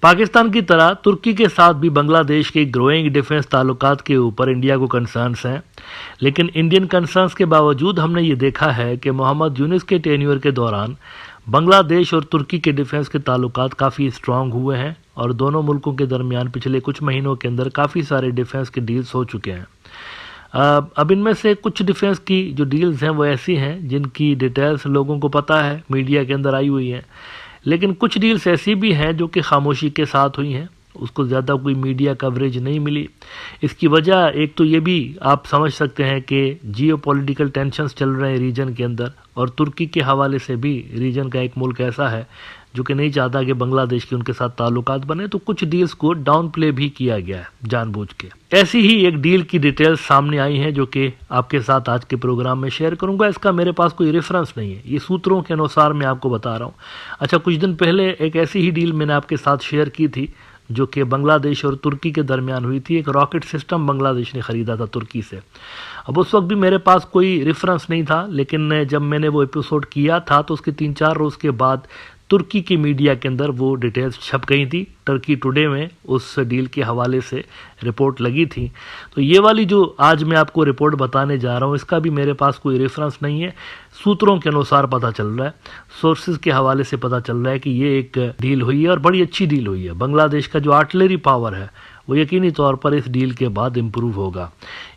पाकिस्तान की तरह तुर्की के साथ भी बांग्लादेश के ग्रोइंग डिफेंस ताल्लुकात के ऊपर इंडिया को कंसर्न्स हैं, लेकिन इंडियन कंसर्न्स के बावजूद हमने ये देखा है कि मोहम्मद यूनुस के टेन्योर के दौरान बांग्लादेश और तुर्की के डिफेंस के ताल्लुकात काफ़ी स्ट्रांग हुए हैं और दोनों मुल्कों के दरमियान पिछले कुछ महीनों के अंदर काफ़ी सारे डिफेंस के डील्स हो चुके हैं। अब इनमें से कुछ डिफेंस की जो डील्स हैं वो ऐसी हैं जिनकी डिटेल्स लोगों को पता है, मीडिया के अंदर आई हुई हैं, लेकिन कुछ डील्स ऐसी भी हैं जो कि खामोशी के साथ हुई हैं, उसको ज़्यादा कोई मीडिया कवरेज नहीं मिली। इसकी वजह एक तो ये भी आप समझ सकते हैं कि जियोपॉलिटिकल टेंशन्स चल रहे हैं रीजन के अंदर, और तुर्की के हवाले से भी रीजन का एक मुल्क ऐसा है जो कि नहीं चाहता कि बांग्लादेश के उनके साथ ताल्लुकात बने, तो कुछ डील्स को डाउन प्ले भी किया गया है जानबूझ के। ऐसी ही एक डील की डिटेल्स सामने आई हैं जो कि आपके साथ आज के प्रोग्राम में शेयर करूंगा। इसका मेरे पास कोई रेफरेंस नहीं है, ये सूत्रों के अनुसार मैं आपको बता रहा हूँ। अच्छा, कुछ दिन पहले एक ऐसी ही डील मैंने आपके साथ शेयर की थी जो कि बांग्लादेश और तुर्की के दरमियान हुई थी। एक रॉकेट सिस्टम बांग्लादेश ने ख़रीदा था तुर्की से। अब उस वक्त भी मेरे पास कोई रेफरेंस नहीं था, लेकिन जब मैंने वो एपिसोड किया था तो उसके 3-4 रोज़ के बाद तुर्की की मीडिया के अंदर वो डिटेल्स छप गई थी। टर्की टुडे में उस डील के हवाले से रिपोर्ट लगी थी। तो ये वाली जो आज मैं आपको रिपोर्ट बताने जा रहा हूँ, इसका भी मेरे पास कोई रेफरेंस नहीं है, सूत्रों के अनुसार पता चल रहा है, सोर्सेज के हवाले से पता चल रहा है कि ये एक डील हुई है और बड़ी अच्छी डील हुई है। बांग्लादेश का जो आर्टिलरी पावर है वो यकीनी तौर पर इस डील के बाद इम्प्रूव होगा।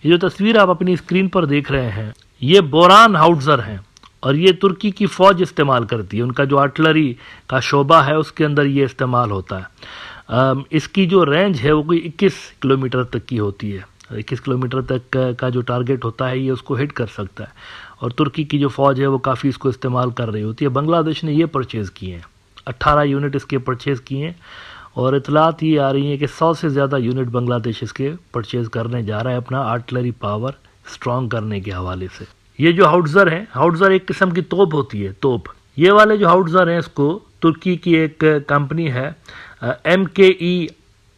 ये जो तस्वीर आप अपनी स्क्रीन पर देख रहे हैं, ये बोरान हाउट्जर हैं और ये तुर्की की फ़ौज इस्तेमाल करती है। उनका जो आर्टिलरी का शोबा है उसके अंदर ये इस्तेमाल होता है। इसकी जो रेंज है वो कोई 21 किलोमीटर तक की होती है। 21 किलोमीटर तक का जो टारगेट होता है ये उसको हिट कर सकता है, और तुर्की की जो फ़ौज है वो काफ़ी इसको इस्तेमाल कर रही होती है। बांग्लादेश ने ये परचेज़ किए हैं, 18 यूनिट इसके परचेज़ किए हैं, और इतलात ये आ रही है कि 100 से ज़्यादा यूनिट बांग्लादेश इसके परचेज़ करने जा रहा है अपना आर्टिलरी पावर स्ट्रॉन्ग करने के हवाले से। ये जो हाउट्जर हैं, हाउट्जर एक किस्म की तोप होती है, तोप। ये वाले जो हाउट्जर हैं इसको तुर्की की एक कंपनी है MKE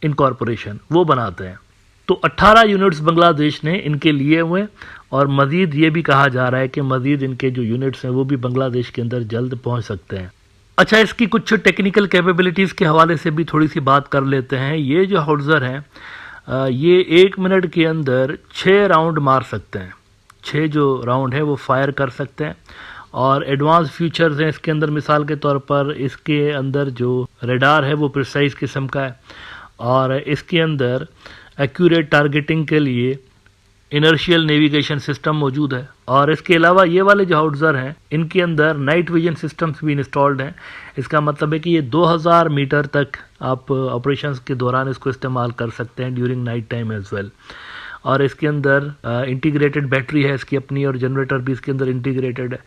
इनकॉर्पोरेशन, वो बनाते हैं। तो 18 यूनिट्स बांग्लादेश ने इनके लिए हुए, और मज़ीद ये भी कहा जा रहा है कि मज़ीद इनके जो यूनिट्स हैं वो भी बांग्लादेश के अंदर जल्द पहुंच सकते हैं। अच्छा, इसकी कुछ टेक्निकल कैपेबिलिटीज़ के हवाले से भी थोड़ी सी बात कर लेते हैं। ये जो हाउट्जर हैं ये 1 मिनट के अंदर 6 राउंड मार सकते हैं, 6 जो राउंड है वो फायर कर सकते हैं, और एडवांस फीचर्स हैं इसके अंदर। मिसाल के तौर पर इसके अंदर जो रडार है वो प्रिसाइज किस्म का है, और इसके अंदर एक्यूरेट टारगेटिंग के लिए इनर्शियल नेविगेशन सिस्टम मौजूद है। और इसके अलावा ये वाले जो हाउट्जर हैं इनके अंदर नाइट विजन सिस्टम्स भी इंस्टॉल्ड हैं। इसका मतलब है कि ये 2000 मीटर तक आप ऑपरेशंस के दौरान इसको इस्तेमाल कर सकते हैं during night time as well. और इसके अंदर इंटीग्रेटेड बैटरी है इसकी अपनी, और जनरेटर भी इसके अंदर इंटीग्रेटेड है।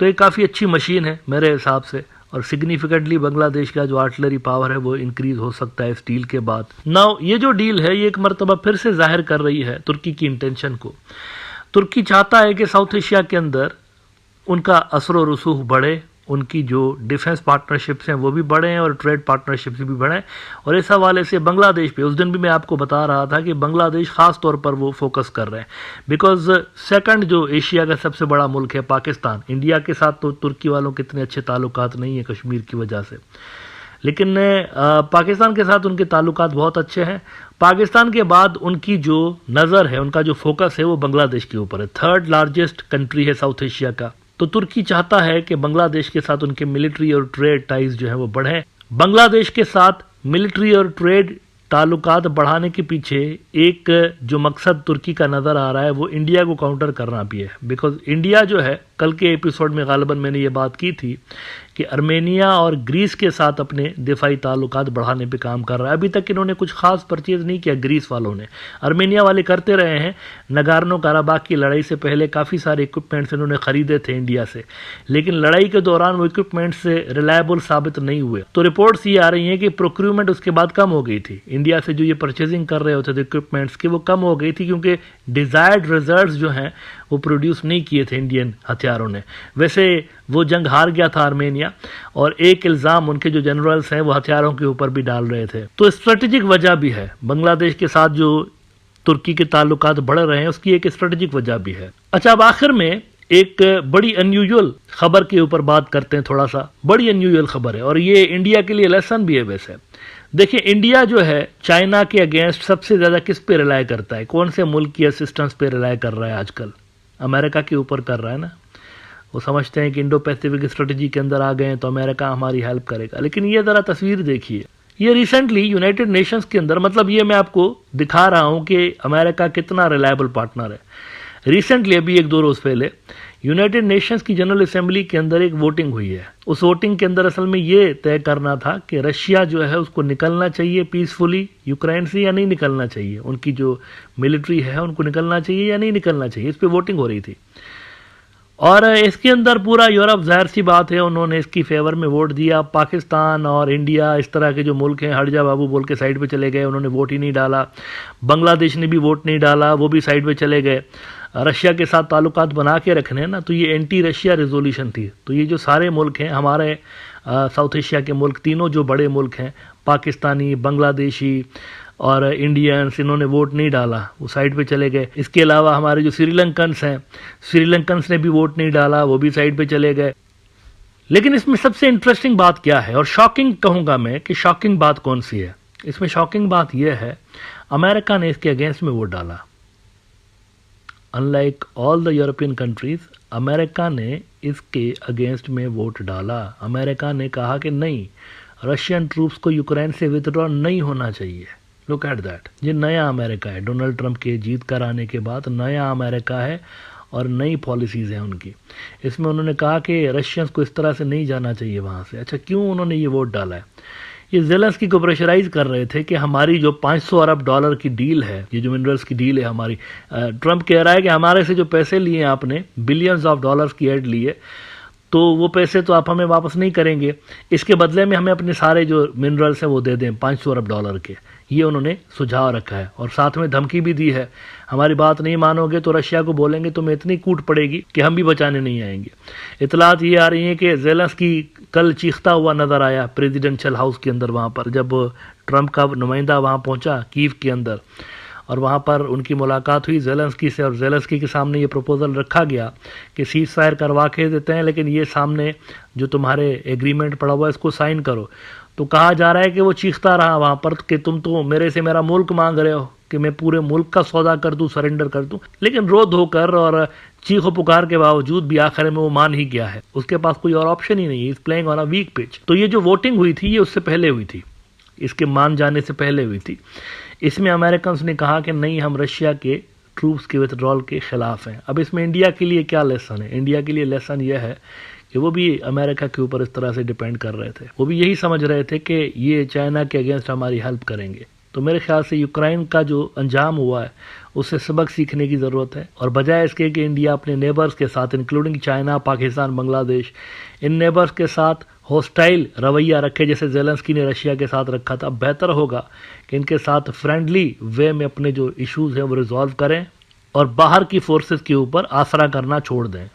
तो ये काफ़ी अच्छी मशीन है मेरे हिसाब से, और सिग्निफिकेंटली बांग्लादेश का जो आर्टिलरी पावर है वो इंक्रीज हो सकता है इस डील के बाद। नाउ ये जो डील है ये एक मरतबा फिर से जाहिर कर रही है तुर्की की इंटेंशन को। तुर्की चाहता है कि साउथ एशिया के अंदर उनका असर व रसूख बढ़े, उनकी जो डिफेंस पार्टनरशिप्स हैं वो भी बढ़े और ट्रेड पार्टनरशिप्स भी बढ़ें। और इस हवाले से बांग्लादेश पे उस दिन भी मैं आपको बता रहा था कि बांग्लादेश ख़ास तौर पर वो फोकस कर रहे हैं, बिकॉज सेकंड जो एशिया का सबसे बड़ा मुल्क है पाकिस्तान, इंडिया के साथ तो तुर्की वालों के इतने अच्छे ताल्लुकात नहीं है कश्मीर की वजह से, लेकिन पाकिस्तान के साथ उनके ताल्लुकात बहुत अच्छे हैं। पाकिस्तान के बाद उनकी जो नज़र है, उनका जो फोकस है वो बांग्लादेश के ऊपर है। 3rd लार्जेस्ट कंट्री है साउथ एशिया का। तो तुर्की चाहता है कि बांग्लादेश के साथ उनके मिलिट्री और ट्रेड टाइज जो है वो बढ़ें। बांग्लादेश के साथ मिलिट्री और ट्रेड ताल्लुकात बढ़ाने के पीछे एक जो मकसद तुर्की का नज़र आ रहा है वो इंडिया को काउंटर करना भी है, बिकॉज इंडिया जो है, कल के एपिसोड में गालिबन मैंने ये बात की थी कि अर्मेनिया और ग्रीस के साथ अपने दिफाई ताल्लुकात बढ़ाने पे काम कर रहा है। अभी तक इन्होंने कुछ खास परचेज नहीं किया ग्रीस वालों ने, अर्मेनिया वाले करते रहे हैं। नगार्नो काराबाग की लड़ाई से पहले काफ़ी सारे इक्विपमेंट्स इन्होंने खरीदे थे इंडिया से, लेकिन लड़ाई के दौरान वो इक्विपमेंट्स से रिलायबल साबित नहीं हुए। तो रिपोर्ट्स ये आ रही हैं कि प्रोक्यूरमेंट उसके बाद कम हो गई थी। इंडिया से जो ये परचेजिंग कर रहे होते थे इक्विपमेंट्स की वो कम हो गई थी, क्योंकि डिज़ायर्ड रिजल्ट्स जो हैं वो प्रोड्यूस नहीं किए थे इंडियन हथियारों ने। वैसे वो जंग हार गया था आर्मेनिया, और एक इल्ज़ाम उनके जो जनरल्स हैं वो हथियारों के ऊपर भी डाल रहे थे। तो स्ट्रेटेजिक वजह भी है, बांग्लादेश के साथ जो तुर्की के ताल्लुकात बढ़ रहे हैं उसकी एक स्ट्रेटेजिक वजह भी है। अच्छा, अब आखिर में एक बड़ी अनयूजुअल खबर के ऊपर बात करते हैं। थोड़ा सा बड़ी अनयूजुअल खबर है, और ये इंडिया के लिए लेसन भी है। वैसे देखिए, इंडिया जो है चाइना के अगेंस्ट सबसे ज़्यादा किस पे रिलाय करता है, कौन से मुल्क की असिस्टेंस पे रिलाय कर रहा है आजकल? अमेरिका के ऊपर कर रहा है ना। वो समझते हैं कि इंडो पैसिफिक स्ट्रेटजी के अंदर आ गए हैं तो अमेरिका हमारी हेल्प करेगा। लेकिन ये ज़रा तस्वीर देखिए, ये रिसेंटली यूनाइटेड नेशंस के अंदर, मतलब ये मैं आपको दिखा रहा हूँ कि अमेरिका कितना रिलायबल पार्टनर है। रिसेंटली अभी 1-2 रोज़ पहले यूनाइटेड नेशंस की जनरल असेंबली के अंदर एक वोटिंग हुई है। उस वोटिंग के अंदर असल में ये तय करना था कि रशिया जो है उसको निकलना चाहिए पीसफुली यूक्रेन से या नहीं निकलना चाहिए, उनकी जो मिलिट्री है उनको निकलना चाहिए या नहीं निकलना चाहिए, इस पर वोटिंग हो रही थी। और इसके अंदर पूरा यूरोप, जाहिर सी बात है, उन्होंने इसकी फेवर में वोट दिया। पाकिस्तान और इंडिया, इस तरह के जो मुल्क हैं, हट जा बाबू बोल के साइड पे चले गए, उन्होंने वोट ही नहीं डाला। बांग्लादेश ने भी वोट नहीं डाला, वो भी साइड पे चले गए। रशिया के साथ ताल्लुकात बना के रखने हैं ना, तो ये एंटी रशिया रेजोल्यूशन थी। तो ये जो सारे मुल्क हैं हमारे साउथ एशिया के मुल्क, तीनों जो बड़े मुल्क हैं, पाकिस्तानी, बांग्लादेशी और इंडियंस, इन्होंने वोट नहीं डाला, वो साइड पे चले गए। इसके अलावा हमारे जो श्रीलंकन्स हैं, श्रीलंकन्स ने भी वोट नहीं डाला, वो भी साइड पे चले गए। लेकिन इसमें सबसे इंटरेस्टिंग बात क्या है, और शॉकिंग कहूँगा मैं कि शॉकिंग बात कौन सी है, इसमें शॉकिंग बात यह है अमेरिका ने इसके अगेंस्ट में वोट डाला। Unlike all the European countries, America ने इसके अगेंस्ट में वोट डाला। अमेरिका ने कहा कि नहीं, रशियन ट्रूप्स को यूक्रेन से विथड्रॉ नहीं होना चाहिए। लुक एट दैट, ये नया अमेरिका है। डोनाल्ड ट्रंप के जीत कर आने के बाद नया अमेरिका है और नई पॉलिसीज़ हैं उनकी। इसमें उन्होंने कहा कि रशियंस को इस तरह से नहीं जाना चाहिए वहाँ से। अच्छा, क्यों उन्होंने ये वोट डाला है? ये ज़ेलेंस्की को प्रेशराइज कर रहे थे कि हमारी जो $500 अरब की डील है, ये जो मिनरल्स की डील है हमारी, ट्रंप कह रहा है कि हमारे से जो पैसे लिए आपने, बिलियंस ऑफ डॉलर्स की एड लिए, तो वो पैसे तो आप हमें वापस नहीं करेंगे, इसके बदले में हमें अपने सारे जो मिनरल्स हैं वो दे दें $500 अरब के। ये उन्होंने सुझाव रखा है और साथ में धमकी भी दी है, हमारी बात नहीं मानोगे तो रशिया को बोलेंगे तुम्हें इतनी कूट पड़ेगी कि हम भी बचाने नहीं आएंगे। इतलात ये आ रही हैं कि ज़ेलेंस्की कल चीखता हुआ नज़र आया प्रेसिडेंशियल हाउस के अंदर, वहाँ पर जब ट्रंप का नुमाइंदा वहाँ पहुँचा कीव के अंदर, और वहाँ पर उनकी मुलाकात हुई ज़ेलेंस्की से, और ज़ेलेंस्की के सामने ये प्रपोज़ल रखा गया कि सीज़ फायर करवा के देते हैं, लेकिन ये सामने जो तुम्हारे एग्रीमेंट पड़ा हुआ है इसको साइन करो। तो कहा जा रहा है कि वो चीखता रहा वहाँ पर कि तुम तो मेरे से मेरा मुल्क मांग रहे हो कि मैं पूरे मुल्क का सौदा कर दूं, सरेंडर कर दूं। लेकिन रो धोकर और चीखो पुकार के बावजूद भी आखिर में वो मान ही गया है, उसके पास कोई और ऑप्शन ही नहीं है। Is playing on a weak pitch. तो ये जो वोटिंग हुई थी ये उससे पहले हुई थी, इसके मान जाने से पहले हुई थी। इसमें अमेरिकन ने कहा कि नहीं, हम रशिया के ट्रूप्स के विथड्रॉल के खिलाफ हैं। अब इसमें इंडिया के लिए क्या लेसन है? इंडिया के लिए लेसन यह है कि वो भी अमेरिका के ऊपर इस तरह से डिपेंड कर रहे थे, वो भी यही समझ रहे थे कि ये चाइना के अगेंस्ट हमारी हेल्प करेंगे। तो मेरे ख्याल से यूक्रेन का जो अंजाम हुआ है उससे सबक सीखने की ज़रूरत है, और बजाय इसके कि इंडिया अपने नेबर्स के साथ, इंक्लूडिंग चाइना, पाकिस्तान, बांग्लादेश, इन नेबर्स के साथ हॉस्टाइल रवैया रखे जैसे ज़ेलेंस्की ने रशिया के साथ रखा था, बेहतर होगा कि इनके साथ फ्रेंडली वे में अपने जो इश्यूज़ हैं वो रिजॉल्व करें और बाहर की फोर्सेस के ऊपर आसरा करना छोड़ दें।